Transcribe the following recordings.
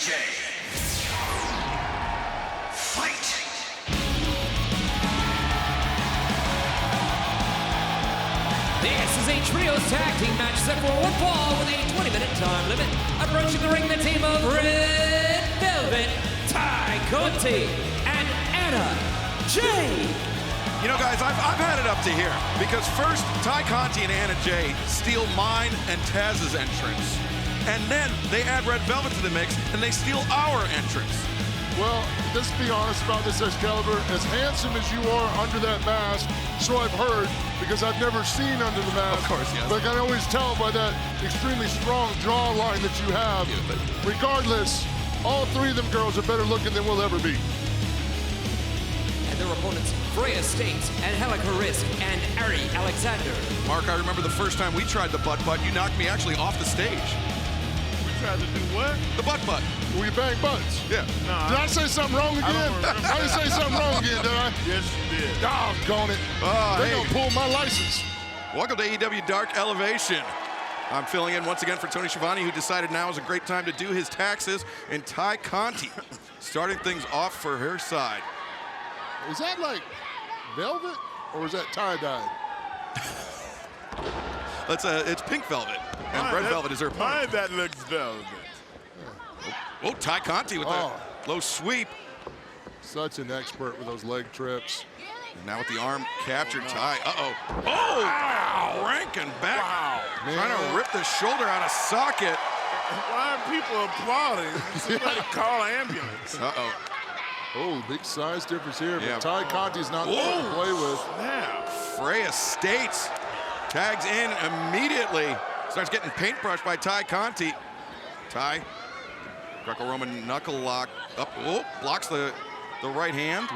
TayJay. Fight! This is a trios tag team match set for one fall with a 20-minute time limit. Approaching the ring, the team of Red Velvet, Tay Conti, and Anna Jay. You know, guys, I've had it up to here because first, Tay Conti and Anna Jay steal mine and Taz's entrance. And then they add Red Velvet to the mix and they steal our entrance. Well, let's be honest about this, Excalibur. As handsome as you are under that mask, so I've heard, because I've never seen under the mask. Of course, yes. But I can always tell by that extremely strong jawline that you have. Yeah, Regardless, all three of them girls are better looking than we'll ever be. And their opponents, Freya State and Helica Risk and Ari Alexander. Mark, I remember the first time we tried the butt. You knocked me actually off the stage. We tried to do what? The butt. We bang butts. Yeah. No, Did I say something wrong again? I didn't say something wrong again, did I? Yes, you did. Doggone it. They're gonna pull my license. Welcome to AEW Dark Elevation. I'm filling in once again for Tony Schiavone, who decided now is a great time to do his taxes, and Tay Conti starting things off for her side. Is that like velvet or is that tie-dyed? It's pink velvet, and red velvet is her opponent. Mine that looks velvet. Oh, Tay Conti with a low sweep. Such an expert with those leg trips. And now with the arm captured, Tay. Oh, wow. Ranking back. Wow. Trying to rip the shoulder out of socket. Why are people applauding? Somebody call an ambulance. Oh, big size difference here, Yeah. but Tay Conti's not one to play with. Now, Freya States tags in immediately. Starts getting paintbrushed by Tay Conti. Tay, Greco-Roman knuckle lock up. Oh, blocks the right hand.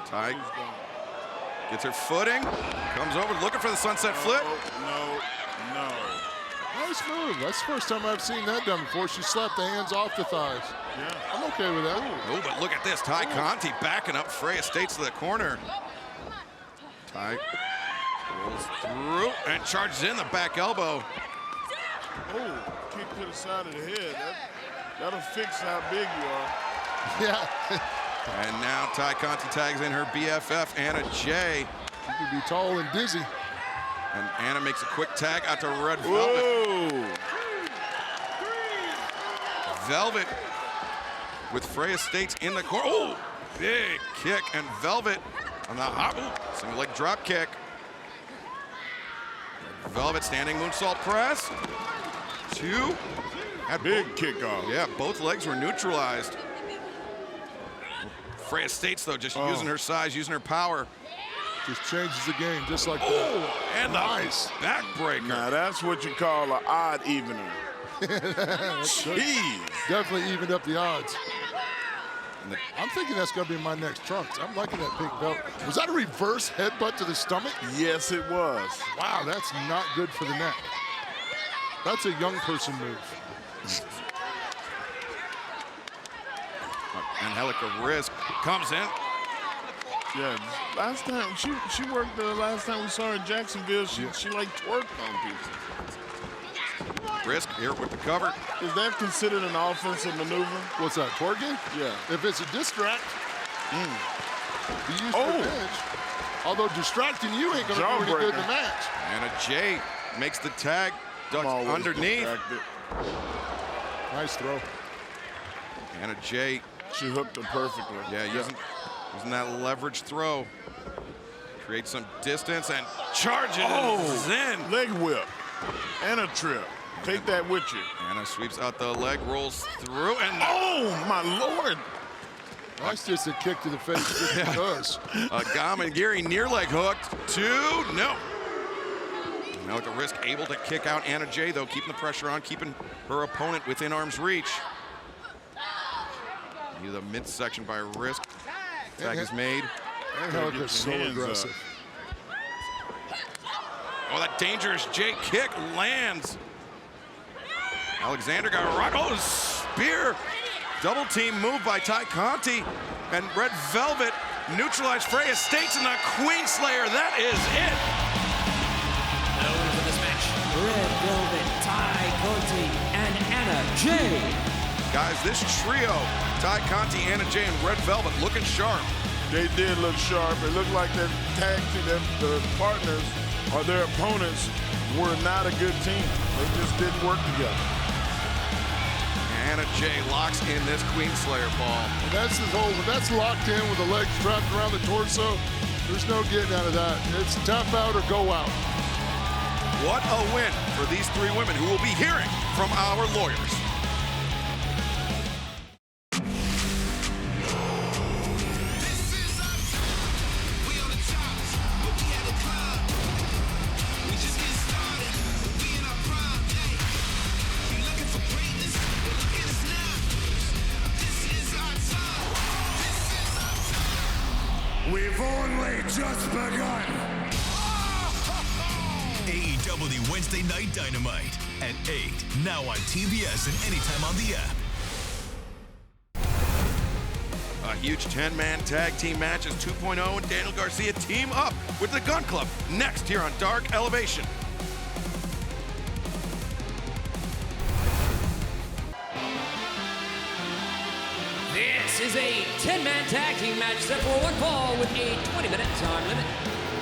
Tay gets her footing. Comes over looking for the sunset flip. no. Nice move. That's the first time I've seen that done before. She slapped the hands off the thighs. Yeah. I'm okay with that. Oh, but look at this. Tay Conti backing up Freya States to the corner. Tay rolls through and charges in the back elbow. Oh, kick to the side of the head. That'll fix how big you are. Yeah. And now Tay Conti tags in her BFF, Anna Jay. She could be tall and dizzy. And Anna makes a quick tag out to Red Velvet. Whoa. Velvet with Freya States in the corner. Oh, big kick. And Velvet on the single leg drop kick. Velvet standing moonsault press. Two. Big kickoff. Yeah, both legs were neutralized. Freya States, though, just using her size, using her power. Just changes the game, just like that. Oh, and nice backbreaker. Now, that's what you call an odd evener. Jeez. Definitely evened up the odds. I'm thinking that's going to be my next trunks. I'm liking that pink belt. Was that a reverse headbutt to the stomach? Yes, it was. Wow, that's not good for the neck. That's a young person move. Angelica Risk comes in. Yeah, last time she worked. The last time we saw her in Jacksonville, she like twerked on people. Risk here with the cover. Is that considered an offensive maneuver? What's that, twerking? Yeah. If it's a distract, be used for edge. Although distracting you ain't going to do any good in the match. Anna Jay makes the tag, ducks underneath. Nice throw. Anna Jay. She hooked him perfectly. Yeah, using that leverage throw. Creates some distance and charges in. Leg whip and a trip. Take that with you. Anna sweeps out the leg, rolls through, and oh my Lord! That's just a kick to the face just because. Gamagiri near leg hooked. 2, no. Angelica Risk able to kick out Anna Jay, though, keeping the pressure on, keeping her opponent within arm's reach. Into the midsection by Risk. Tag is made. Angelica's so aggressive. Oh, that dangerous Jay kick lands. Alexander got right. Oh, spear. Double team move by Tay Conti. And Red Velvet neutralized Freya States in the Queen Slayer. That is it. The winners of this match, Red Velvet, Tay Conti, and Anna Jay. Guys, guys, this trio, Tay Conti, Anna Jay, and Red Velvet, looking sharp. They did look sharp. It looked like their tag team, the partners or their opponents were not a good team. They just didn't work together. Anna Jay locks in this Queen Slayer ball. And that's the whole, when that's locked in with the legs wrapped around the torso, there's no getting out of that. It's tap out or go out. What a win for these three women who will be hearing from our lawyers. We've only just begun. AEW Wednesday Night Dynamite at 8, now on TBS and anytime on the app. A huge 10-man tag team match as 2point0 and Daniel Garcia team up with the Gun Club next here on Dark Elevation. This is a 10-man tag team match set for one fall with a 20-minute time limit.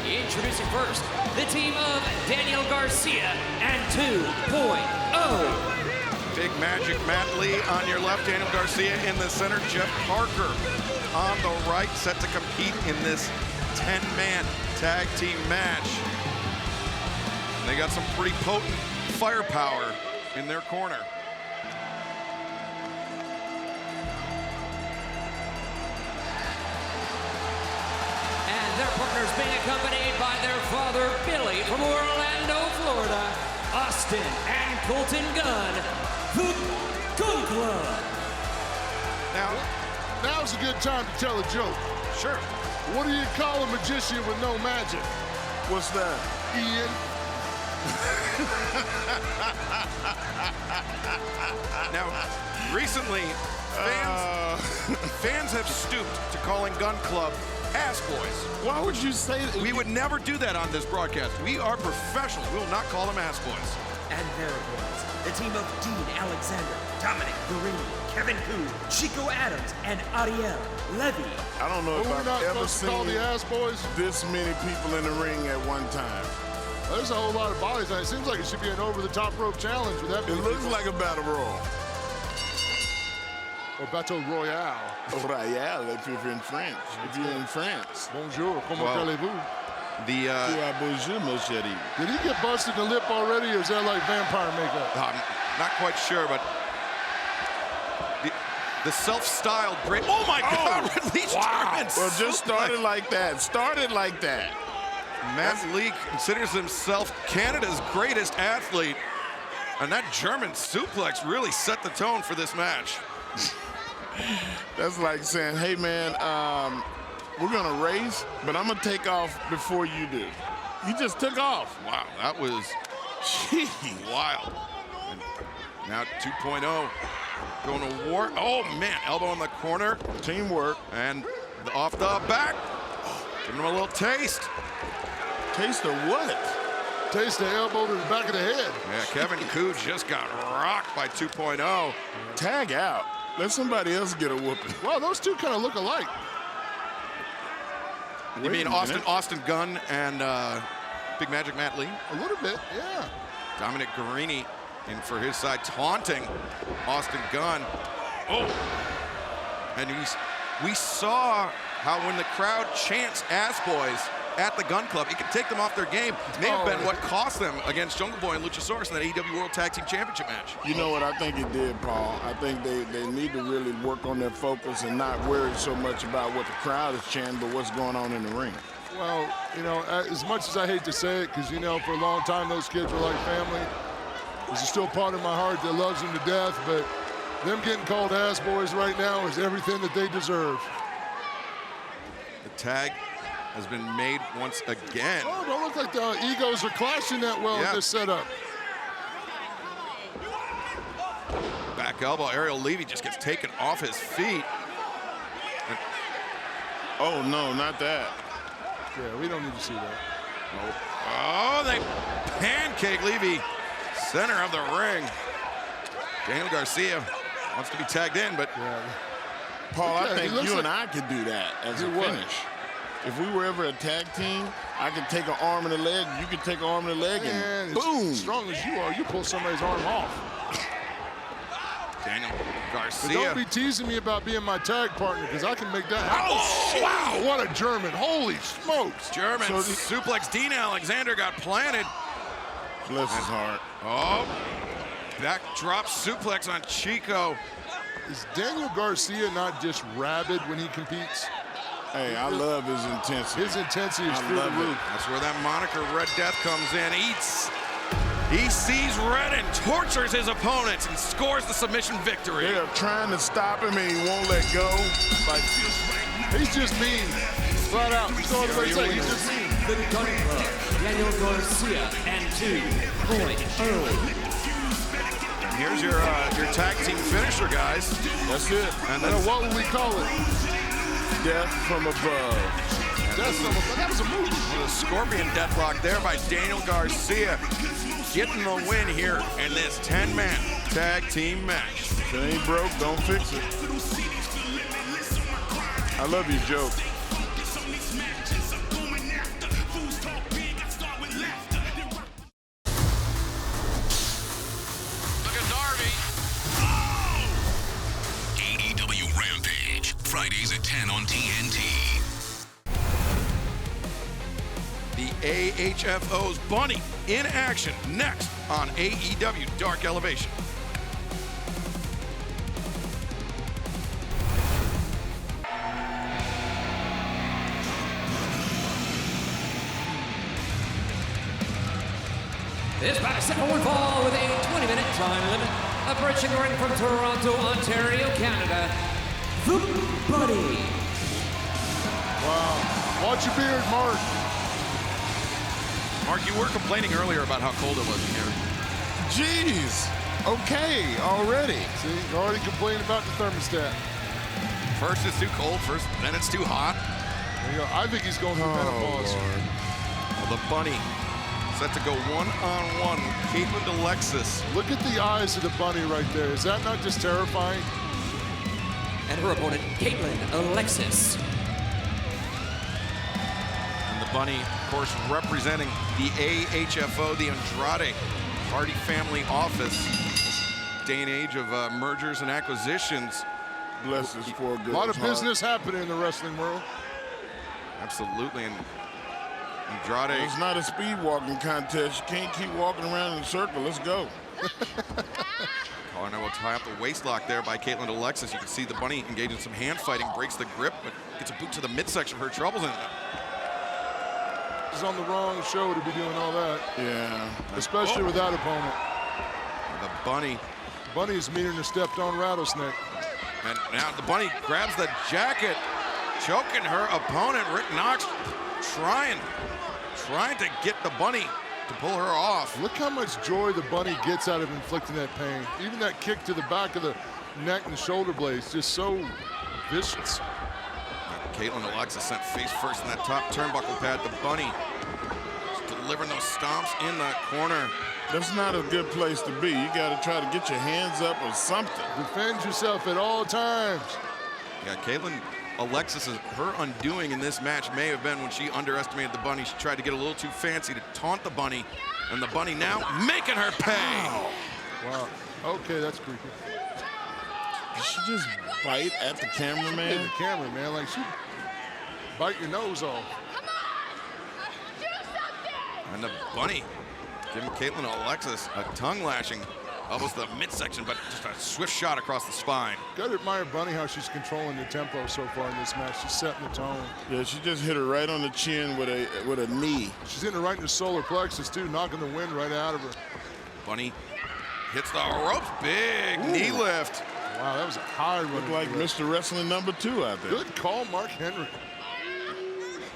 Introducing first, the team of Daniel Garcia and 2point0. Big Magic Matt Lee on your left, Daniel Garcia in the center, Jeff Parker on the right, set to compete in this 10-man tag team match. And they got some pretty potent firepower in their corner. Their partners being accompanied by their father, Billy, from Orlando, Florida, Austin and Colton Gunn, the Gun Club. Now's a good time to tell a joke. Sure. What do you call a magician with no magic? What's that? Ian. Now, recently, fans have stooped to calling Gun Club ass boys. Why would you say that? We would never do that on this broadcast. We are professionals. We will not call them ass boys. And their boys, the team of Dean Alexander, Dominic Guarini, Kevin Koo, Chico Adams, and Ariel Levy. I don't know if We're I've not ever supposed to call seen the ass boys. this many people in the ring at one time. There's a whole lot of bodies, and it seems like it should be an over-the-top rope challenge with that. It looks like a battle royal. Or Battle Royale. Royale, if you're in France. If you're in France. Bonjour, comment allez-vous? Bonjour, mon chéri. Did he get busted in the lip already, or is that like vampire makeup? I'm not quite sure, but the self-styled great. Oh my God! Release German Well, just started suplex. like that. Started like that. Matt Lee considers himself Canada's greatest athlete, and that German suplex really set the tone for this match. That's like saying, hey, man, we're going to race, but I'm going to take off before you do. You just took off. Wow, that was wild. And now 2.0 going to war. Oh, man, elbow in the corner. Teamwork. And off the back. Giving him a little taste. Taste of what? Taste the elbow to the back of the head. Yeah, Kevin Koo just got rocked by 2.0. Tag out. Let somebody else get a whooping. Wow, those two kind of look alike. You mean Austin Gunn and Big Magic Matt Lee? A little bit, yeah. Dominic Guarini in for his side, taunting Austin Gunn. Oh! And we saw how when the crowd chants ass boys at the Gun Club, it can take them off their game. May have been what cost them against Jungle Boy and Luchasaurus in that AEW World Tag Team Championship match. You know what I think it did, Paul? I think they need to really work on their focus and not worry so much about what the crowd is chanting, but what's going on in the ring. Well, you know, as much as I hate to say it, because, you know, for a long time those kids were like family, there's still part of my heart that loves them to death, but them getting called ass boys right now is everything that they deserve. The tag has been made once again. Oh, don't look like the egos are clashing that well in this setup. Back elbow, Ariel Levy just gets taken off his feet. Oh, no, not that. Yeah, we don't need to see that. Nope. Oh, they pancake Levy, center of the ring. Daniel Garcia Wants to be tagged in, but Paul, I think looks you like- and I could do that as a Do what? finish. If we were ever a tag team, I could take an arm and a leg, you could take an arm and a leg, Man, and boom. as strong as you are, you pull somebody's arm off. Daniel But Garcia. don't be teasing me about being my tag partner, because I can make that happen. Oh, wow, what a German. Holy smokes. German suplex. Dean Alexander got planted. Bless his heart. Oh, backdrop suplex on Chico. Is Daniel Garcia not just rabid when he competes? Hey, I love his intensity. His intensity is I through the love roof. it. That's where that moniker Red Death comes in. He sees red and tortures his opponents and scores the submission victory. They are trying to stop him and he won't let go. Like, He's just mean. Flat out. That's all I'm going to say. He's just mean. The Gun Club, Daniel Garcia and 2.0. Here's your tag team finisher, guys. that's it. And Now, then what would we call it? Death from above. That was a movie. the Scorpion deathlock there by Daniel Garcia. Getting the win here in this 10-man tag team match. If it ain't broke, don't fix it. I love your joke. Look at Darby. AEW Rampage, Fridays at 10 on TNT. The AHFO's Bunny in action next on AEW Dark Elevation. This match set for one fall with a 20-minute time limit. Approaching the ring from Toronto, Ontario, Canada, The Bunny. Wow. Watch your beard, Mark. Mark, you were complaining earlier about how cold it was in here. Jeez. Okay, already. See, you're already complaining about the thermostat. First it's too cold, then it's too hot. There you go. I think he's going through menopause. Well, the Bunny set to go one-on-one with Caitlin Alexis. Look at the eyes of the Bunny right there. Is that not just terrifying? And her opponent, Caitlin Alexis. And the Bunny, of course, representing the AHFO, the Andrade Hardy Family Office. This day and age of mergers and acquisitions. Bless his poor girl's A lot of heart. business happening in the wrestling world. Absolutely. And Andrade. It's not a speed walking contest. You can't keep walking around in a circle. Let's go. Collar will tie up the waist lock there by Caitlin Alexis. You can see the Bunny engage in some hand fighting, breaks the grip, but gets a boot to the midsection of her troubles. And He's on the wrong show to be doing all that, Yeah. especially with that opponent. the Bunny. Bunny is meaner than a stepped-on rattlesnake. And now the Bunny grabs the jacket, choking her opponent. Rick Knox trying to get the Bunny to pull her off. Look how much joy the Bunny gets out of inflicting that pain. Even that kick to the back of the neck and shoulder blades, just so vicious. Caitlin Alexis sent face first in that top turnbuckle pad. The Bunny just delivering those stomps in the corner. That's not a good place to be. You got to try to get your hands up or something. Defend yourself at all times. Yeah, Caitlin Alexis, her undoing in this match may have been when she underestimated the Bunny. She tried to get a little too fancy to taunt the Bunny, and the Bunny now making her pay. Wow. Okay, that's creepy. Did she just bite at the cameraman? The camera, man, like she bite your nose off. And the Bunny giving Caitlin Alexis a tongue lashing, almost the midsection, but just a swift shot across the spine. Gotta admire Bunny how she's controlling the tempo so far in this match. She's setting the tone. Yeah, she just hit her right on the chin with a knee. She's hitting her right in the solar plexus too, knocking the wind right out of her. Bunny hits the ropes, big knee lift. Wow, that was a high run. Looked like Mr. Wrestling #2 out there. Good call, Mark Henry.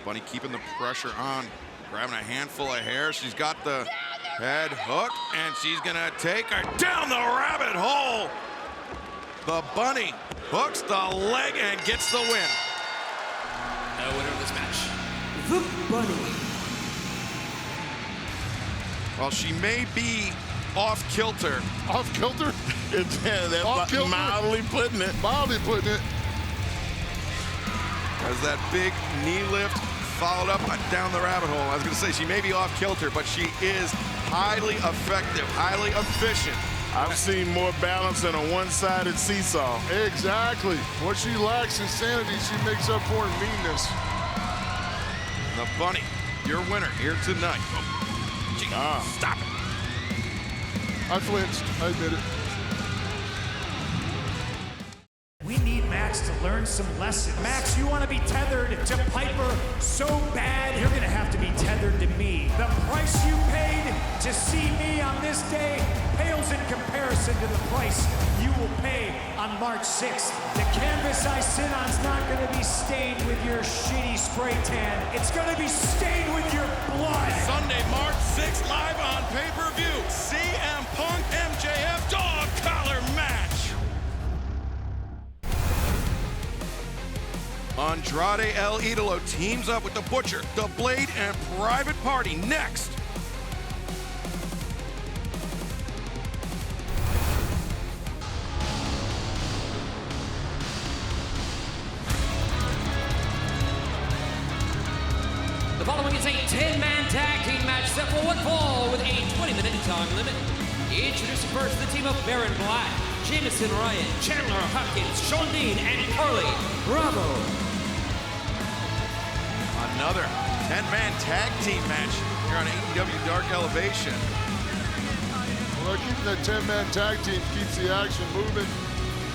Bunny keeping the pressure on, grabbing a handful of hair. She's got the head hook, and she's gonna take her down the rabbit hole. The Bunny hooks the leg and gets the win. The winner of this match, The Bunny. While she may be off kilter, Off kilter? That's mildly putting it. Mildly putting it. As that big knee lift followed up down the rabbit hole. I was going to say she may be off kilter, but she is highly effective, highly efficient. I've seen more balance than a one-sided seesaw. Exactly. What she lacks in sanity, she makes up for in meanness. The Bunny, your winner here tonight. Stop it. I flinched. I admit it. We need Max to learn some lessons. Max, you want to be tethered to Piper so bad, you're going to have to be tethered to me. The price you paid to see me on this day pales in comparison to the price you will pay on March 6th. The canvas I sit on is not going to be stained with your shitty spray tan. It's going to be stained with your blood. Sunday, March 6th, live on pay-per-view. CM Punk MJF dog collar match. Andrade El Idolo teams up with the Butcher, the Blade, and Private Party next. The following is a 10-man tag team match set for one fall with a 20-minute time limit. Introducing first the team of Baron Black, Jameson Ryan, Chandler Hopkins, Sean Dean, and Carly Bravo. Another 10-man tag team match here on AEW Dark Elevation. Well, keeping that 10-man tag team keeps the action moving.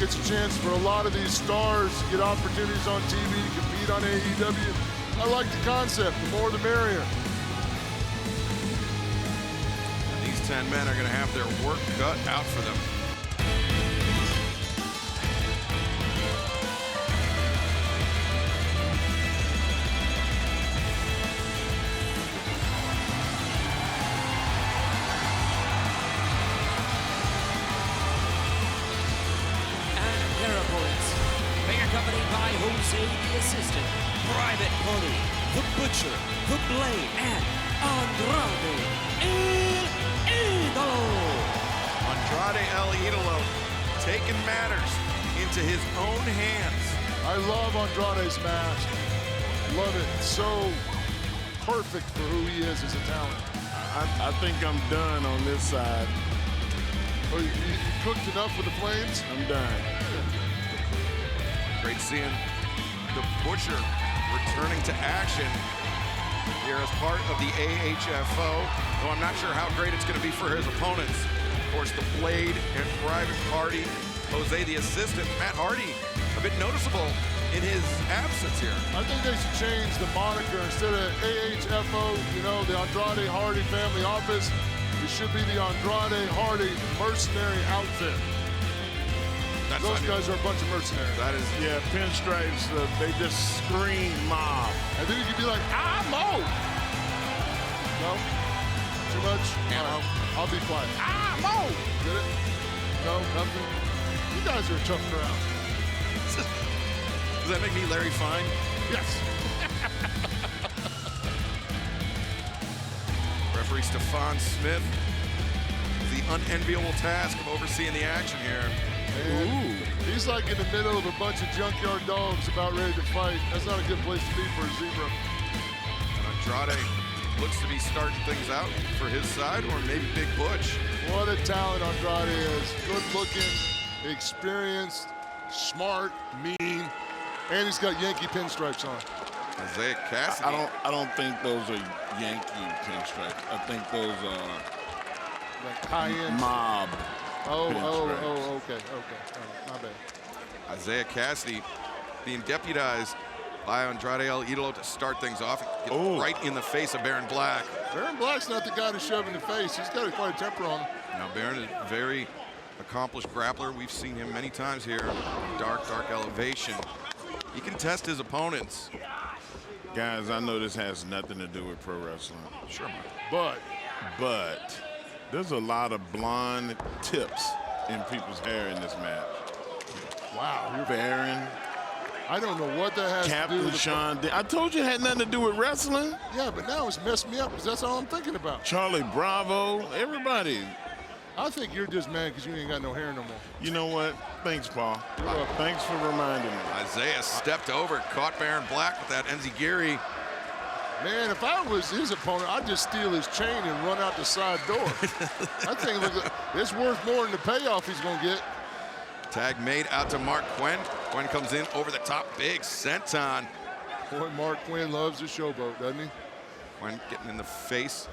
Gets a chance for a lot of these stars to get opportunities on TV to compete on AEW. I like the concept. The more the merrier. And these 10 men are going to have their work cut out for them. Accompanied by Jose the Assistant, Private Party, the Butcher, the Blade, and Andrade El Idolo. Andrade El Idolo taking matters into his own hands. I love Andrade's mask. Love it. It's so perfect for who he is as a talent. I think I'm done on this side. Oh, you cooked enough with the flames? I'm done. Great seeing the Butcher returning to action here as part of the AHFO. Though I'm not sure how great it's going to be for his opponents. Of course, the Blade and Private Party, Jose the Assistant, Matt Hardy, a bit noticeable in his absence here. I think they should change the moniker. Instead of AHFO, you know, the Andrade Hardy Family Office, it should be the Andrade Hardy Mercenary Outfit. Those guys are a bunch of mercenaries. That is, yeah, pinstripes, they just scream mob. And then you could be like, Mo! No? Too much? Yeah. No. I'll be quiet. Mo! Get it? No, nothing? You guys are a tough crowd. Does that make me Larry Fine? Yes. Referee Stefan Smith, the unenviable task of overseeing the action here. And he's like in the middle of a bunch of junkyard dogs about ready to fight. That's not a good place to be for a zebra. And Andrade looks to be starting things out for his side, or maybe Big Butch. What a talent Andrade is. Good looking, experienced, smart, mean, and he's got Yankee pinstripes on. Isaiah Cassidy. I don't think those are Yankee pinstripes. I think those are like high-end mob. Okay. My bad. Isaiah Cassidy being deputized by Andrade El Idolo to start things off. Get right in the face of Baron Black. Baron Black's not the guy to shove in the face. He's got quite a temper on him. Now Baron is a very accomplished grappler. We've seen him many times here in Dark Elevation. He can test his opponents. Guys, I know this has nothing to do with pro wrestling. Sure, but there's a lot of blonde tips in people's hair in this match. Wow, you're Baron. I don't know what that has Captain to do with Sean. I told you it had nothing to do with wrestling. Yeah, but now it's messed me up because that's all I'm thinking about. Charlie Bravo, everybody. I think you're just mad because you ain't got no hair no more. You know what? Thanks, Paul. Thanks for reminding me. Isaiah stepped over, caught Baron Black with that enziguri. Man, if I was his opponent, I'd just steal his chain and run out the side door. I think it's worth more than the payoff he's going to get. Tag made out to Mark Quinn. Quinn comes in over the top, big senton. Boy, Mark Quinn loves the showboat, doesn't he? Quinn getting in the face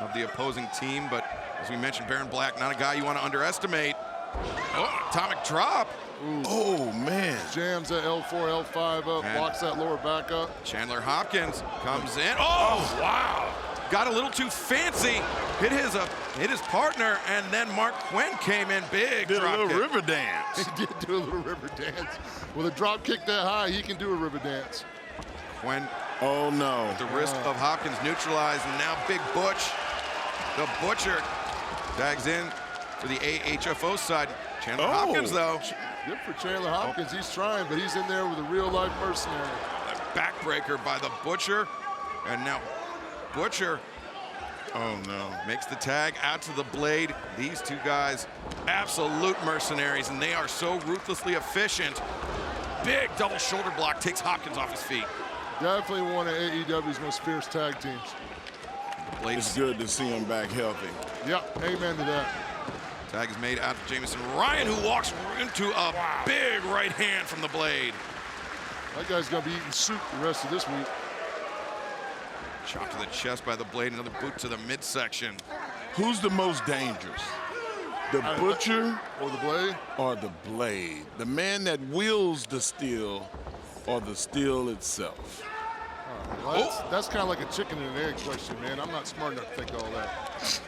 of the opposing team, but as we mentioned, Baron Black, not a guy you want to underestimate. Oh, atomic drop. Ooh. Oh, man. Jams that L4, L5 up, And blocks that lower back up. Chandler Hopkins comes in. Oh, wow. Got a little too fancy. Hit his partner, and then Mark Quinn came in big. Did drop a little kick. river dance. He did do a little river dance. With a drop kick that high, he can do a river dance. Quinn, Oh, no. the wrist of Hopkins neutralized, and now Big Butch, the Butcher, tags in for the AHFO side. Chandler Hopkins, though. Good for Chandler Hopkins. He's trying, but he's in there with a real-life mercenary. A backbreaker by the Butcher, and now Butcher makes the tag out to the Blade. These two guys, absolute mercenaries, and they are so ruthlessly efficient. Big double shoulder block takes Hopkins off his feet. Definitely one of AEW's most fierce tag teams. Blade It's good to see him back healthy. Yep, amen to that. tag is made out to Jameson Ryan, who walks into a big right hand from the Blade. That guy's going to be eating soup the rest of this week. Shot to the chest by the Blade, another boot to the midsection. Who's the most dangerous? The Butcher Or the Blade? or the Blade? The man that wields the steel or the steel itself? Well, that's kind of like a chicken and an egg question, man. I'm not smart enough to think all that.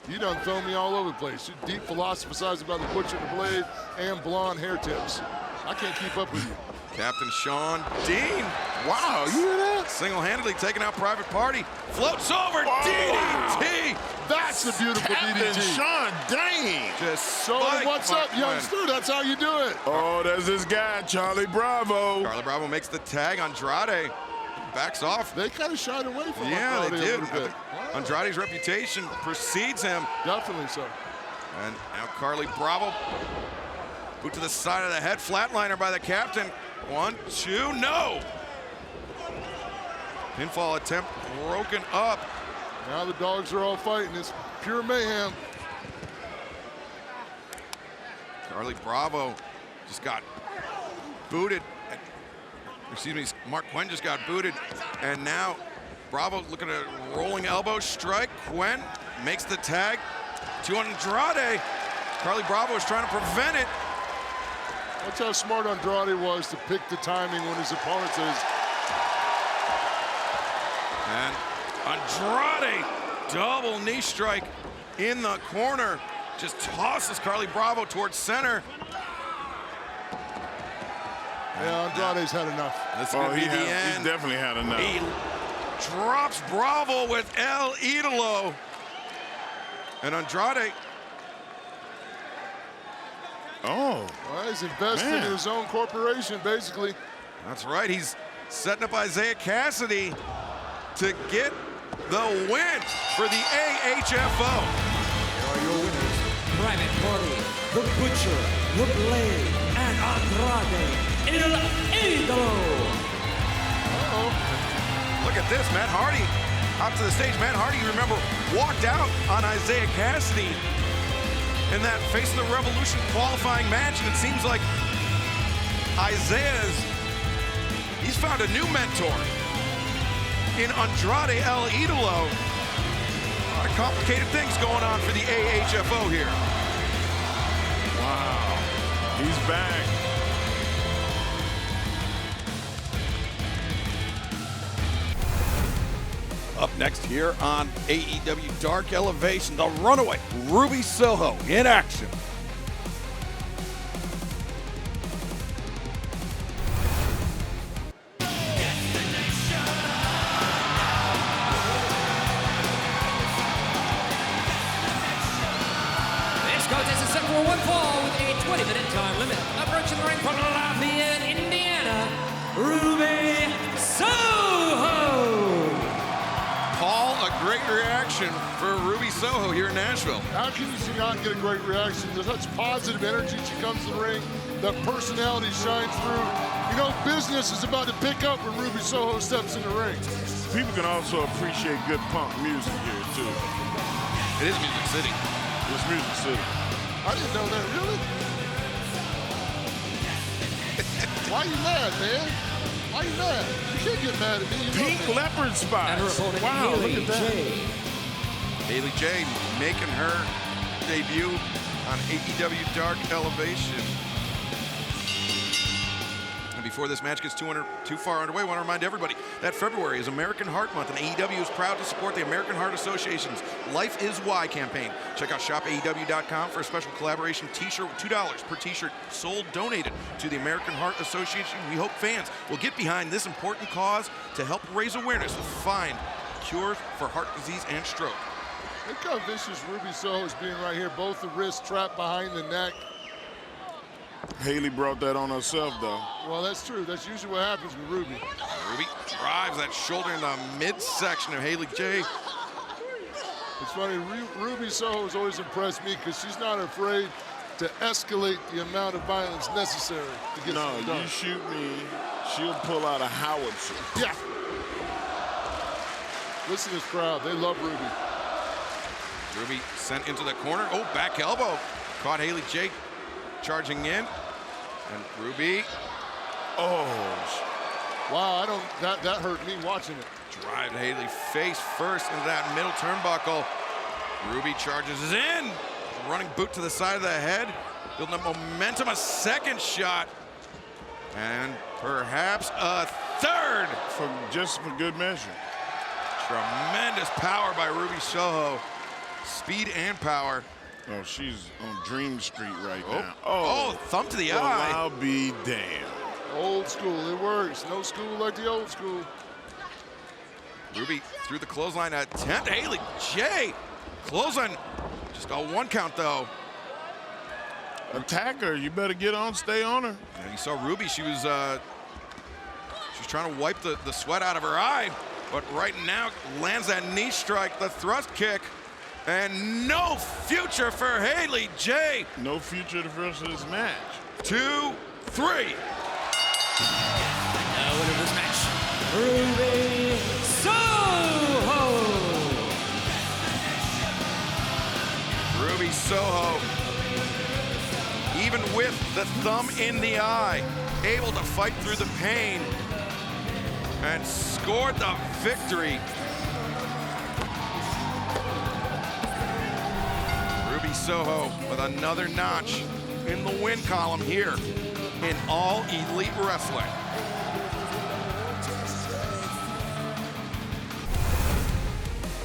You done thrown me all over the place. You deep philosophize about the Butcher and the Blade and blonde hair tips. I can't keep up with you. Captain Sean Dean. Wow, you hear that? Single-handedly taking out Private Party. Floats over. DDT. That's a beautiful Captain DDT. Sean Dane. Just So spiked what's Mark up, Quinn. youngster? That's how you do it. Oh, there's this guy, Charlie Bravo. Charlie Bravo makes the tag. Andrade backs off. They kind of shied away from Yeah, Andrade they a did. little bit. Wow. Andrade's reputation precedes him. Definitely so. And now Carly Bravo. Boot to the side of the head. Flatliner by the captain. 1, 2, no. Pinfall attempt broken up. Now the dogs are all fighting. It's pure mayhem. Carly Bravo just got booted. Excuse me, Mark Quinn just got booted. And now Bravo looking at a rolling elbow strike. Quinn makes the tag to Andrade. Carly Bravo is trying to prevent it. That's how smart Andrade was to pick the timing when his opponent says, And Andrade, double knee strike in the corner. Just tosses Carly Bravo towards center. yeah, Andrade's had enough. This is gonna be the He's end. definitely had enough. He drops Bravo with El Idolo. And Andrade, Oh, Well, he's invested Man. in his own corporation, basically. that's right, he's setting up Isaiah Cassidy to get the win for the AHFO. Here are your winners, Private Party, The Butcher, The Blade, and Andrade El Idolo. Look at this, Matt Hardy out to the stage. Matt Hardy, you remember, walked out on Isaiah Cassidy in that Face of the Revolution qualifying match, and it seems like he's found a new mentor in Andrade El Idolo. A lot of complicated things going on for the AHFO here. wow. He's back. Up next here on AEW Dark Elevation, the runaway Ruby Soho in action. This contest is set for one fall with a 20-minute time limit. Approaching the ring from Lafayette, Indiana, Ruby Soho. Paul, a great reaction reaction for Ruby Soho here in Nashville. How can you not get a great reaction? There's such positive energy. She comes to the ring. That personality shines through. You know, business is about to pick up when Ruby Soho steps in the ring. People can also appreciate good punk music here, too. It is Music City. It's Music City. I didn't know that, really? Why you mad, man? Why you mad? You can't get mad at me. You Pink leopard spots. And her opponent, Wow, Haley look at that. J. Haley J making her debut on AEW Dark Elevation. And before this match gets too far underway, I want to remind everybody that February is American Heart Month, and AEW is proud to support the American Heart Association's Life is Why campaign. Check out shopaew.com for a special collaboration t-shirt with $2 per t-shirt sold donated to the American Heart Association. We hope fans will get behind this important cause to help raise awareness to find cures for heart disease and stroke. Look how vicious Ruby Soho is being right here. Both the wrists trapped behind the neck. Haley brought that on herself, though. Well, that's true. That's usually what happens with Ruby. Ruby drives that shoulder in the midsection of Haley J. It's funny, Ruby Soho has always impressed me because she's not afraid to escalate the amount of violence necessary to get something done. You shoot me, she'll pull out a howitzer. Yeah. Listen to this crowd. They love Ruby. Ruby sent into the corner. Oh, back elbow. Caught Haley J charging in. And Ruby. Oh. Wow, that hurt me watching it. Drive Haley face first into that middle turnbuckle. Ruby charges in. Running boot to the side of the head. Building up momentum. A second shot. And perhaps a third. Just for good measure. Tremendous power by Ruby Soho. Speed and power. Oh, she's on Dream Street right Oh. now. Oh, thumb to the well, eye. I'll be damned. Old school, it works. No school like the old school. Ruby through the clothesline attempt. Haley J. Clothesline. Just a one count, though. Attack her. You better get on, stay on her. And you saw Ruby. She was trying to wipe the sweat out of her eye. But right now, lands that knee strike, the thrust kick. And no future for Haley J. No future for the rest of this match. 2, 3. Now winner of this match, Ruby Soho. Ruby Soho, even with the thumb in the eye, able to fight through the pain and scored the victory. Ruby Soho with another notch in the win column here in All Elite Wrestling.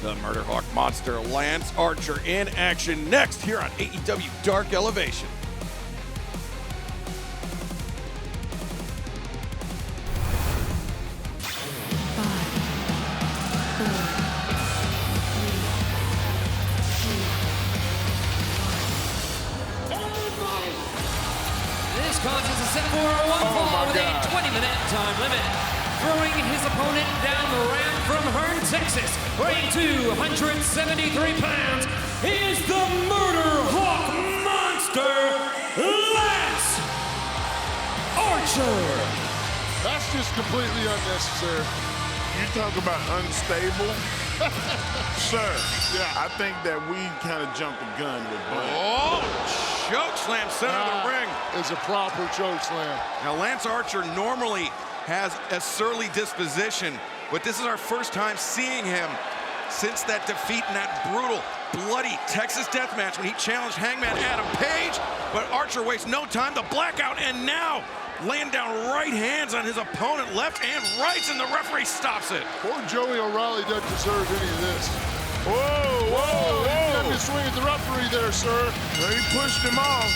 The Murder Hawk Monster, Lance Archer, in action next here on AEW Dark Elevation. This contest is set for one fall with a 20-minute time limit. Throwing his opponent down the ramp from Hearn, Texas, weighing 273 pounds, is the Murder Hawk Monster, Lance Archer. That's just completely unnecessary. You talk about unstable. Sir, Yeah. I think that we kind of jumped the gun with Bud. Oh, choke slam center of the ring. Is a proper choke slam. Now, Lance Archer normally has a surly disposition, but this is our first time seeing him since that defeat in that brutal, bloody Texas death match when he challenged Hangman Adam Page. But Archer wastes no time to blackout, and now laying down right hands on his opponent, left and right, and the referee stops it. Poor Joey O'Reilly doesn't deserve any of this. Whoa, whoa, You whoa. got me swing at the referee there, sir. Well, he pushed him off.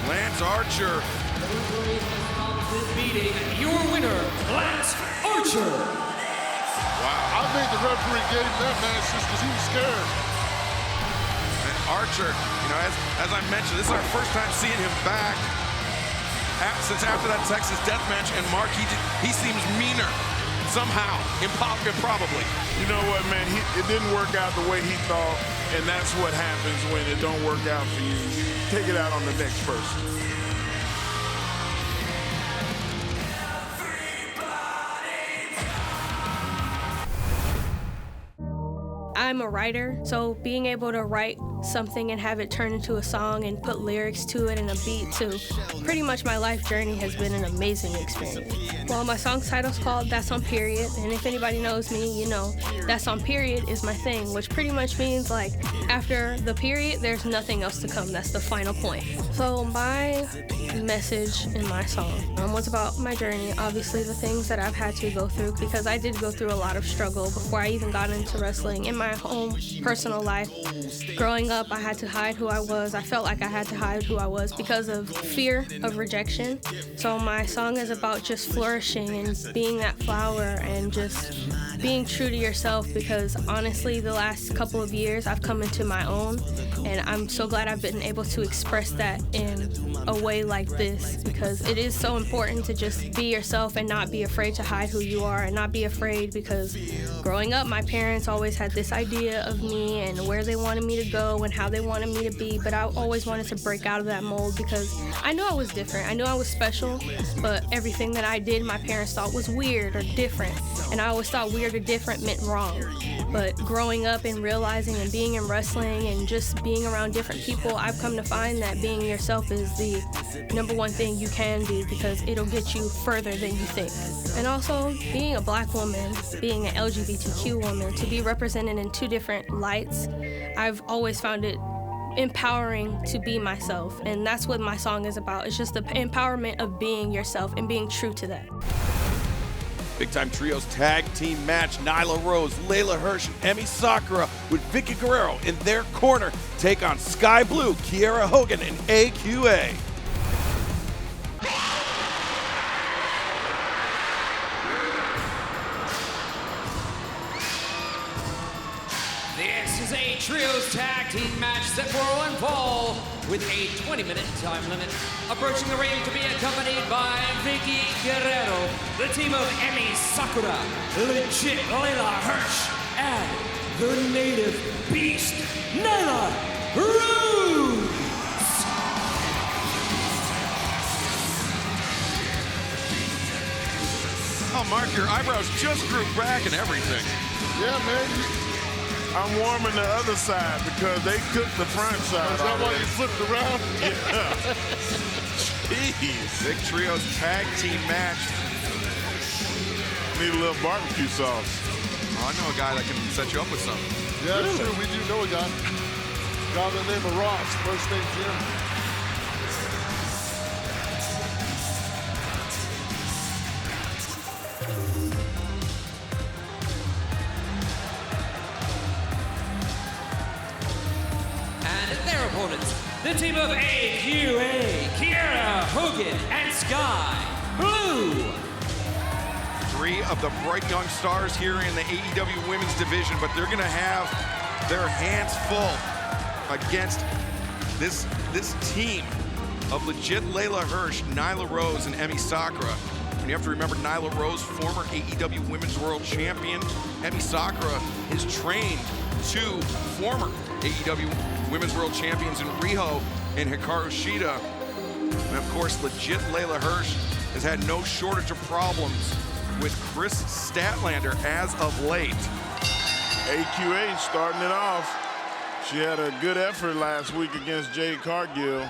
Lance Archer. Beating your winner, Lance Archer. I think the referee gave him that match just because he was scared. And Archer, you know, as I mentioned, this is our first time seeing him back since after that Texas death match. And Mark, he seems meaner, somehow, improbably. You know what, man? It didn't work out the way he thought, and that's what happens when it don't work out for you. You take it out on the next person. I'm a writer, so being able to write something and have it turn into a song and put lyrics to it and a beat to pretty much my life journey has been an amazing experience. Well, my song title's called That's on Period, and if anybody knows me, you know That's on Period is my thing, which pretty much means like after the period, there's nothing else to come. That's the final point. So my message in my song was about my journey, obviously the things that I've had to go through, because I did go through a lot of struggle before I even got into wrestling. In my own personal life, growing up, I had to hide who I was. I felt like I had to hide who I was because of fear of rejection. So my song is about just flourishing and being that flower and just being true to yourself, because honestly, the last couple of years, I've come into my own, and I'm so glad I've been able to express that in a way like this, because it is so important to just be yourself and not be afraid to hide who you are and not be afraid, because growing up, my parents always had this idea of me and where they wanted me to go and how they wanted me to be, but I always wanted to break out of that mold because I knew I was different. I knew I was special, but everything that I did, my parents thought was weird or different, and I always thought weird or different meant wrong. But growing up and realizing and being in wrestling and just being around different people, I've come to find that being yourself is the #1 thing you can be, because it'll get you further than you think. And also, being a black woman, being an LGBTQ woman, to be represented in 2 different lights, I've always found it empowering to be myself, and that's what my song is about. It's just the empowerment of being yourself and being true to that. Big Time Trios tag team match. Nyla Rose, Layla Hirsch, and Emi Sakura with Vicky Guerrero in their corner take on Sky Blue, Kiera Hogan, and AQA. This is a trios tag team match set for one fall with a 20-minute time limit. Approaching the ring to be accompanied by Vicky Guerrero, the team of Emi Sakura, Legit Layla Hirsch, and the native beast, Nyla Rose. Oh, Mark, your eyebrows just grew back and everything. Yeah, man. I'm warming the other side because they cooked the front side. Is that why you flipped around? Yeah. Jeez. Big Trios tag team match. Need a little barbecue sauce. Oh, I know a guy that can set you up with something. Yeah, really? Sure. We do know a guy. Guy by the name of Ross. First name Jim. Their opponents, the team of AQA, Kiera Hogan, and Sky Blue. 3 of the bright young stars here in the AEW Women's Division, but they're going to have their hands full against this team of Legit Layla Hirsch, Nyla Rose, and Emi Sakura. And you have to remember Nyla Rose, former AEW Women's World Champion. Emi Sakura is trained to former AEW Women's World Champions in Riho and Hikaru Shida. And of course, Legit Layla Hirsch has had no shortage of problems with Chris Statlander as of late. AQA starting it off. She had a good effort last week against Jade Cargill.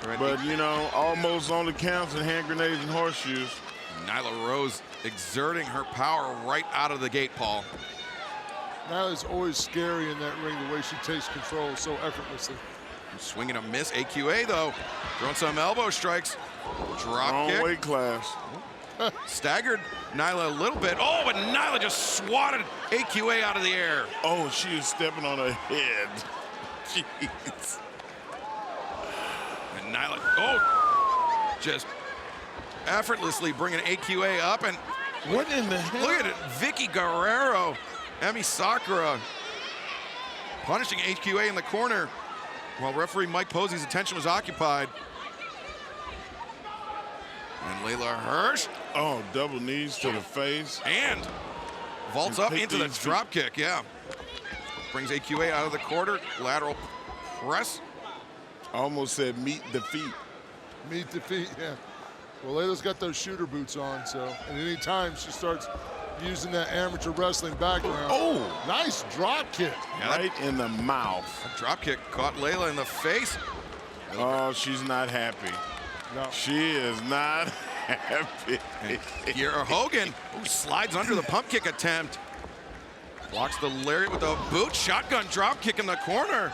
Right. But, you know, almost only counts in hand grenades and horseshoes. Nyla Rose exerting her power right out of the gate, Paul. Nyla's always scary in that ring, the way she takes control so effortlessly. Swinging a miss. AQA, though, throwing some elbow strikes. Drop kick. Wrong weight class. Staggered Nyla a little bit. Oh, but Nyla just swatted AQA out of the air. Oh, she is stepping on her head. Jeez. And Nyla, oh, just effortlessly bringing AQA up. And what in the hell? Look at it, Vicky Guerrero, Emi Sakura punishing AQA in the corner while referee Mike Posey's attention was occupied. And Layla Hirsch. Oh, double knees to the face. And vaults up into the drop kick, yeah. Brings AQA out of the quarter, lateral press. Almost said meet the feet. Meet the feet, yeah. Well, Layla's got those shooter boots on, so and any time she starts using that amateur wrestling background. Oh, nice drop kick. Yeah, right in the mouth. That drop kick caught Layla in the face. Oh, she's not happy. No. She is not happy. Here, Hogan, who slides under the pump kick attempt. Blocks the lariat with a boot. Shotgun drop kick in the corner.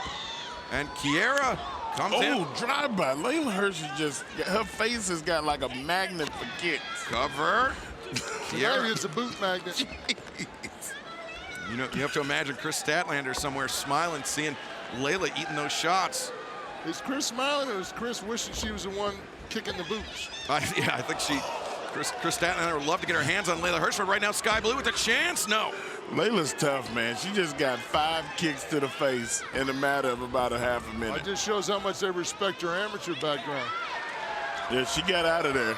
And Kiera comes in. Oh, drive-by. Layla Hirsch is just, her face has got like a magnet for kicks. Cover. Kiera is a boot magnet. You know, you have to imagine Chris Statlander somewhere smiling, seeing Layla eating those shots. Is Chris smiling, or is Chris wishing she was the one kicking the boots? Yeah, I think Chris Statlander would love to get her hands on Layla Hirsch, but right now Sky Blue with a chance. No. Layla's tough, man. She just got 5 kicks to the face in a matter of about a half a minute. It just shows how much they respect her amateur background. Yeah, she got out of there.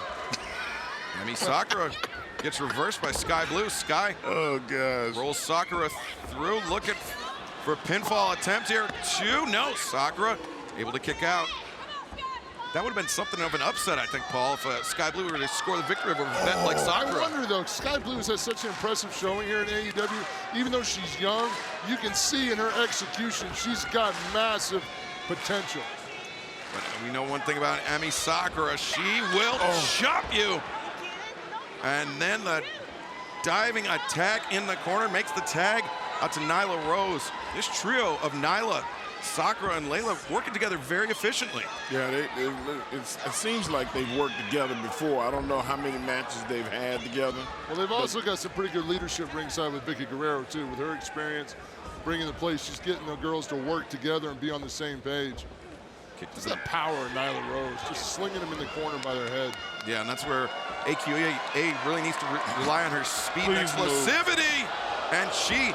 Emi Sakura gets reversed by Sky Blue. Sky rolls Sakura through, looking for a pinfall attempt here. 2, no, Sakura able to kick out. That would have been something of an upset, I think, Paul, if Sky Blue were to score the victory over a vet like Sakura. I wonder, though, Sky Blue has had such an impressive showing here in AEW. Even though she's young, you can see in her execution, she's got massive potential. But we know one thing about Emi Sakura. She will chop you. And then the diving attack in the corner makes the tag out to Nyla Rose. This trio of Nyla, Sakura, and Layla working together very efficiently. Yeah, it seems like they've worked together before. I don't know how many matches they've had together. Well, they've also got some pretty good leadership ringside with Vicky Guerrero, too. With her experience bringing the place, she's getting the girls to work together and be on the same page. Just the power of Nyla Rose, just slinging them in the corner by their head. Yeah, and that's where AQA really needs to rely on her speed and explosivity. And she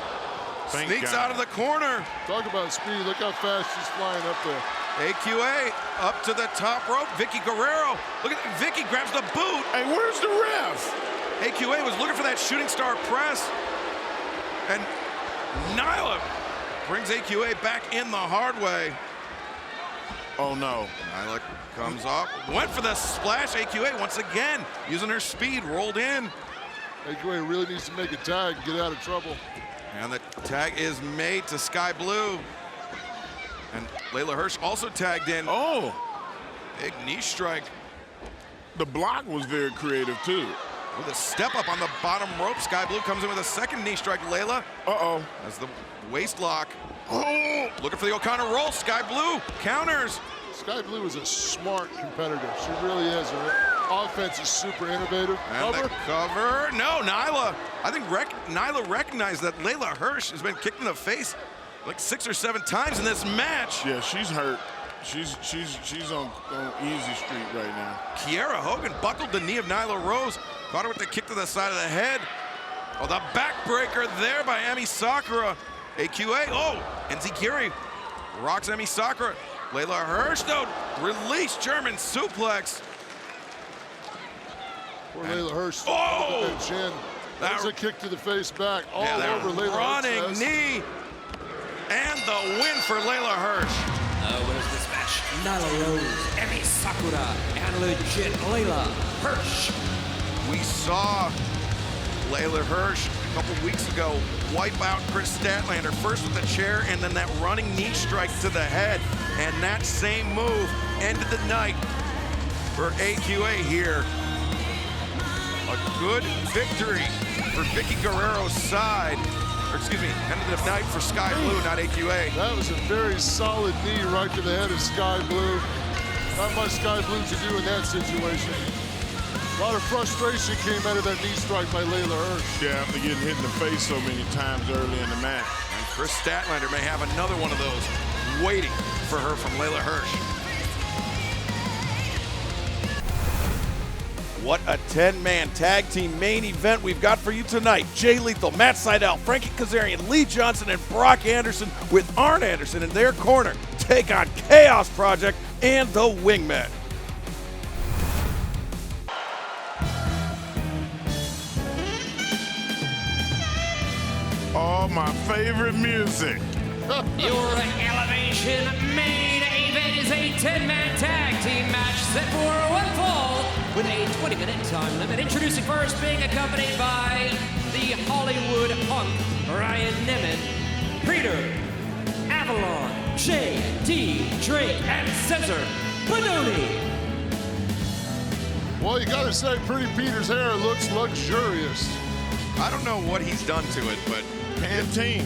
sneaks out of the corner. Talk about speed. Look how fast she's flying up there. AQA up to the top rope. Vicky Guerrero. Look at that. Vicky grabs the boot. Hey, where's the ref? AQA was looking for that shooting star press. And Nyla brings AQA back in the hard way. Oh, no. Nyla comes off. Went for the splash. AQA once again using her speed. Rolled in. AQA really needs to make a tag and get out of trouble. And the tag is made to Sky Blue. And Layla Hirsch also tagged in. Oh. Big knee strike. The block was very creative, too. With a step up on the bottom rope. Sky Blue comes in with a second knee strike. Layla. Uh-oh. As the waist lock. Oh. Looking for the O'Connor roll. Sky Blue counters. Sky Blue is a smart competitor. She really is. Her offense is super innovative. And the cover. No, Nyla. I think Nyla recognized that Layla Hirsch has been kicked in the face like 6 or 7 times in this match. Yeah, she's hurt. She's on easy street right now. Kiera Hogan buckled the knee of Nyla Rose. Caught her with the kick to the side of the head. Oh, the backbreaker there by Emi Sakura. AQA. Oh, and Zikiri rocks Emi Sakura. Layla Hirsch, though, release German suplex. Poor Layla Hirsch. Oh! That chin. That's a kick to the face back all over Layla running Hirsch. Knee. And the win for Layla Hirsch. Winners of this match, Nyla Rose, Emi Sakura, and legit Layla Hirsch. We saw Layla Hirsch a couple weeks ago wipe out Chris Statlander, first with the chair and then that running knee strike to the head. And that same move ended the night for AQA here. A good victory for Vicky Guerrero's side. Or excuse me, ended the night for Sky Blue, not AQA. That was a very solid knee right to the head of Sky Blue. Not much Sky Blue to do in that situation. A lot of frustration came out of that knee strike by Layla Hirsch. Yeah, after getting hit in the face so many times early in the match. And Chris Statlander may have another one of those waiting for her from Layla Hirsch. What a 10-man tag team main event we've got for you tonight. Jay Lethal, Matt Sydal, Frankie Kazarian, Lee Johnson, and Brock Anderson with Arn Anderson in their corner take on Chaos Project and the Wingmen. my favorite music. Your Elevation main event is a 10-man tag team match set for one fall with a 20-minute time limit. Introducing first, being accompanied by the Hollywood hunk, Ryan Nemeth, Peter Avalon, J.D. Drake, and Cesar Bononi. Well, you gotta say, Pretty Peter's hair looks luxurious. I don't know what he's done to it, but Pantene.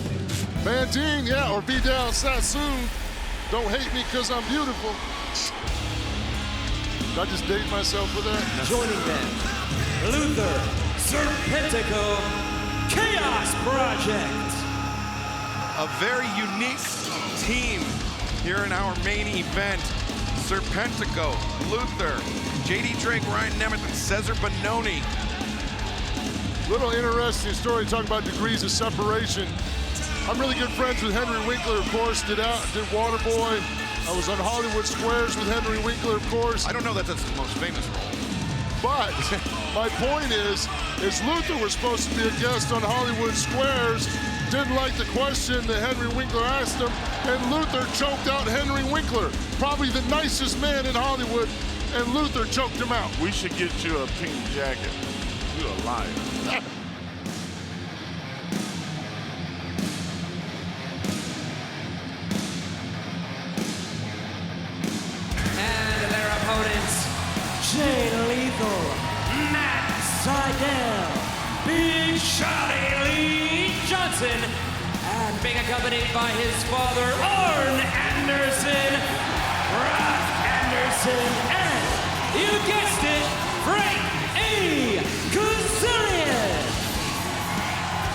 Pantene, yeah, or be down Sassoon. Don't hate me because I'm beautiful. Did I just date myself with that? Joining them, Luther Serpentico, Chaos Project. a very unique team here in our main event. Serpentico, Luther, J.D. Drake, Ryan Nemeth, and Cesar Bononi. Little interesting story talking about degrees of separation. I'm really good friends with Henry Winkler, of course, did Waterboy. I was on Hollywood Squares with Henry Winkler, of course. I don't know that that's the most famous role. But my point is Luther was supposed to be a guest on Hollywood Squares, didn't like the question that Henry Winkler asked him, and Luther choked out Henry Winkler, probably the nicest man in Hollywood, and Luther choked him out. We should get you a pink jacket. You're a liar. And their opponents, Jay Lethal, Matt Sydal, Big Shotty Lee Johnson, and being accompanied by his father, Arn Anderson, Brock Anderson, and, you guessed it, Frank A. Kazarian.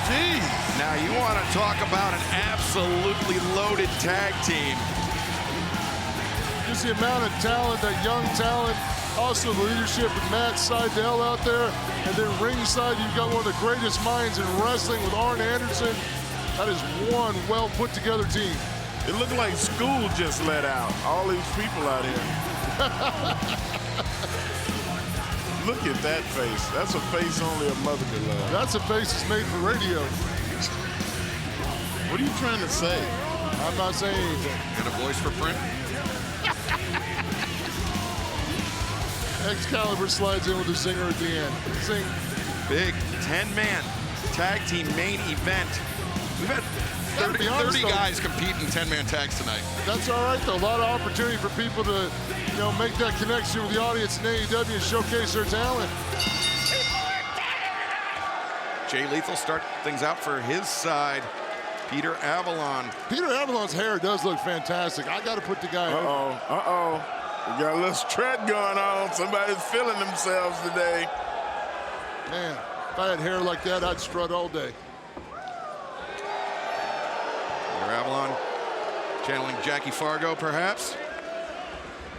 Jeez. Now you want to talk about an absolutely loaded tag team. Just the amount of talent, that young talent, also the leadership of Matt Sydal out there, and then ringside you've got one of the greatest minds in wrestling with Arn Anderson. That is one well put together team. It looked like school just let out. All these people out here. Look at that face. That's a face only a mother could love. That's a face that's made for radio. What are you trying to say? I'm not saying anything. Got a voice for print? Excalibur slides in with the zinger at the end. Zing. Big 10-man tag team main event. We've had 30 guys compete in 10-man tags tonight. That's all right, though. A lot of opportunity for people to, make that connection with the audience in AEW and showcase their talent. Jay Lethal start things out for his side. Peter Avalon. Peter Avalon's hair does look fantastic. I got to put the guy over. We got a little strut going on. Somebody's feeling themselves today. Man, if I had hair like that, I'd strut all day. Peter Avalon channeling Jackie Fargo, perhaps.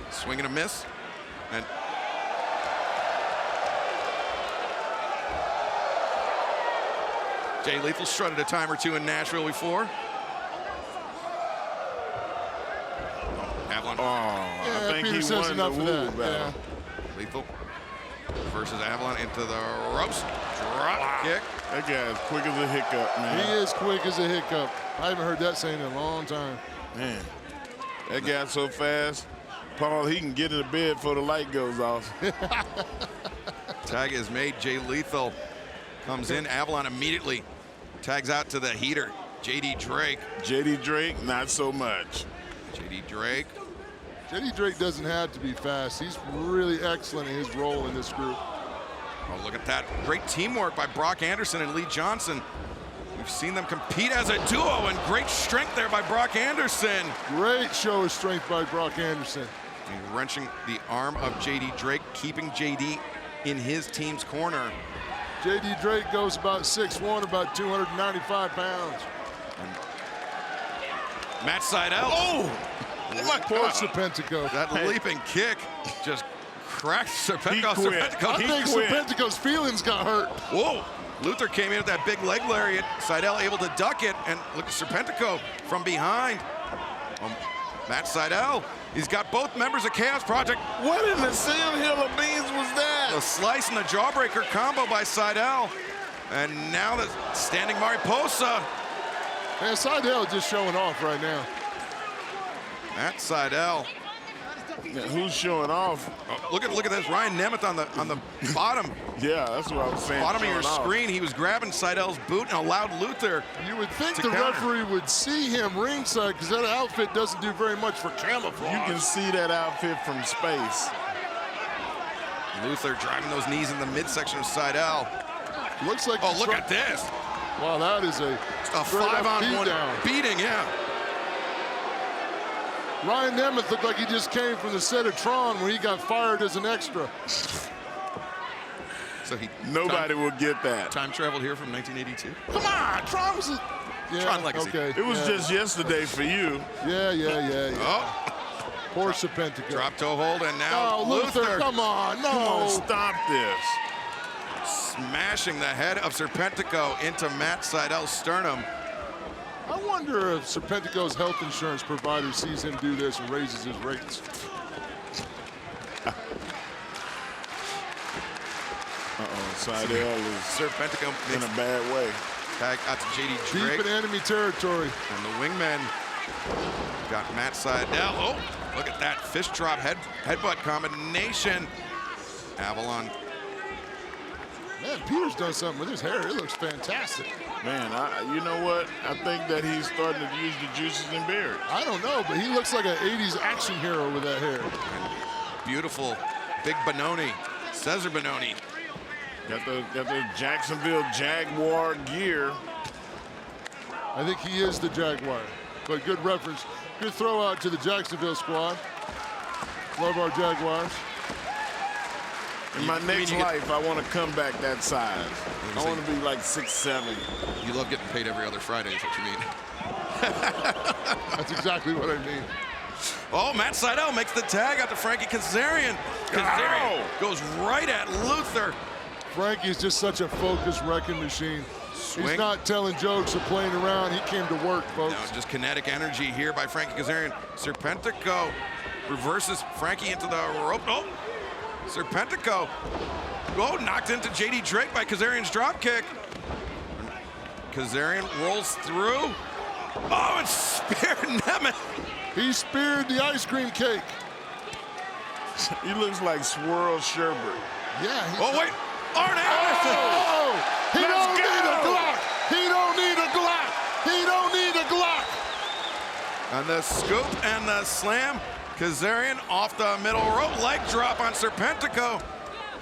Swing and a miss. And Jay Lethal strutted a time or two in Nashville before. Avalon. I think Peter he says won enough the of that. woo battle. Lethal versus Avalon into the ropes. Drop kick. That guy's quick as a hiccup, man. He is quick as a hiccup. I haven't heard that saying in a long time. Man, that guy's so fast. Paul, he can get in the bed before the light goes off. Tag is made. Jay Lethal comes in. Avalon immediately tags out to the heater. J.D. Drake. J.D. Drake, not so much. J.D. Drake. J.D. Drake doesn't have to be fast. He's really excellent in his role in this group. Oh, look at that. Great teamwork by Brock Anderson and Lee Johnson. We've seen them compete as a duo, and great strength there by Brock Anderson. Great show of strength by Brock Anderson. And wrenching the arm of J.D. Drake, keeping J.D. in his team's corner. J.D. Drake goes about 6'1", about 295 pounds. Matt Sydal. Oh my Poor God. Serpentico. That leaping kick just cracked Serpentico. I think Serpentico's feelings got hurt. Whoa. Luther came in with that big leg lariat. Sydal able to duck it, and look at Serpentico from behind. Matt Sydal, he's got both members of Chaos Project. What in the Sam Hill of Beans was that? The slice and the jawbreaker combo by Sydal. And now the standing Mariposa. Man, Seidel just showing off right now. Matt Seidel. Yeah, who's showing off? Oh, look at this. Ryan Nemeth on the bottom. Yeah, that's what I was saying. Bottom of your showing screen, off. he was grabbing Seidel's boot and allowed Luther. You would think to the counter. referee would see him ringside because that outfit doesn't do very much for camouflage. You can see that outfit from space. Luther driving those knees in the midsection of Seidel. Looks like. Oh, look at this. Wow, that is a 5-on-1 beating, yeah. Ryan Nemeth looked like he just came from the set of Tron when he got fired as an extra. So Nobody will get that. Time traveled here from 1982. Come on, Tron was Tron Legacy. Okay, It was just yesterday for you. Yeah. Oh, Poor Serpentico. drop toe hold, and now Oh, Luther, come on, no. Come on, stop this. smashing the head of Serpentico into Matt Seidel's sternum. I wonder if Serpentico's health insurance provider sees him do this and raises his rates. Seidel is Serpentico in a bad way. Tag out to JD Drake. Deep in enemy territory. And the wingmen got Matt Seidel. Oh, look at that fist drop headbutt combination. Avalon. Man, Peter's done something with his hair. It looks fantastic. Man, you know what? I think that he's starting to use the juices and beard. I don't know, but he looks like an 80s action hero with that hair. Beautiful, big Benoni, Cesar Benoni. Got the Jacksonville Jaguar gear. I think he is the Jaguar, but good reference. Good throw out to the Jacksonville squad. Love our Jaguars. In my next life, I want to come back that size. I want to be like 6'7". You love getting paid every other Friday is what you mean. That's exactly what I mean. Oh, Matt Seidel makes the tag out to Frankie Kazarian. Kazarian goes right at Luther. Frankie's just such a focused wrecking machine. Swing. He's not telling jokes or playing around. He came to work, folks. No, just kinetic energy here by Frankie Kazarian. Serpentico reverses Frankie into the rope. Oh, Serpentico. Oh, knocked into JD Drake by Kazarian's dropkick. Kazarian rolls through. Oh, and speared Nemeth. He speared the ice cream cake. He looks like swirl sherbet. Yeah. Oh, wait. Arn Anderson. Oh, he don't need a Glock. He don't need a Glock. He don't need a Glock. And the scoop and the slam. Kazarian off the middle rope. Leg drop on Serpentico.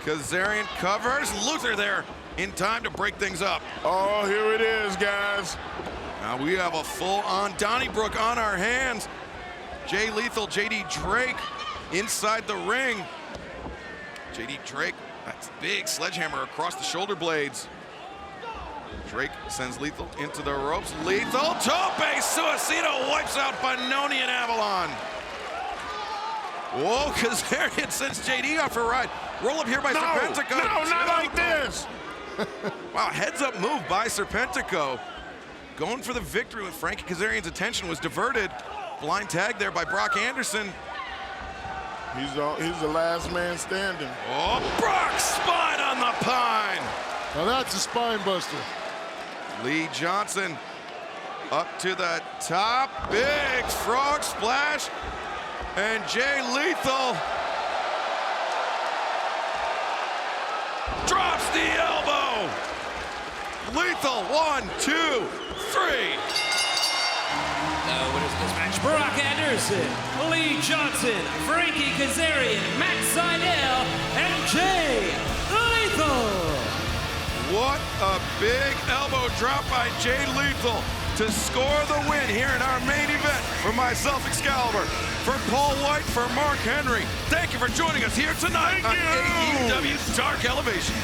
Kazarian covers. Luther there in time to break things up. Oh, here it is, guys. Now we have a full-on Donnybrook on our hands. Jay Lethal, JD Drake inside the ring. JD Drake, that's big sledgehammer across the shoulder blades. Drake sends Lethal into the ropes. Lethal, tope suicida, wipes out Benoni and Avalon. Whoa, Kazarian sends JD off for a ride. Roll up here by Serpentico. No, not like this. Wow, heads up move by Serpentico. Going for the victory when Frankie Kazarian's attention was diverted. Blind tag there by Brock Anderson. He's the last man standing. Oh, Brock spine on the pine. Now that's a spine buster. Lee Johnson up to the top. Big frog splash. And Jay Lethal drops the elbow. Lethal, 1, 2, 3. The winners of this match, Brock Anderson, Lee Johnson, Frankie Kazarian, Matt Seidel, and Jay Lethal. What a big elbow drop by Jay Lethal to score the win here in our main event. For myself, Excalibur, for Paul White, for Mark Henry, thank you for joining us here tonight on AEW Dark Elevation.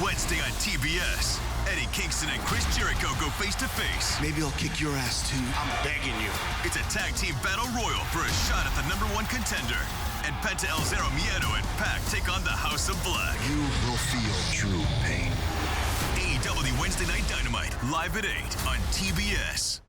Wednesday on TBS, Eddie Kingston and Chris Jericho go face-to-face. Maybe I'll kick your ass too. I'm begging you. It's a tag team battle royal for a shot at the #1 contender. And Penta El Zero Miedo and Pac take on the House of Black. You will feel true pain. AEW Wednesday Night Dynamite, live at 8 on TBS.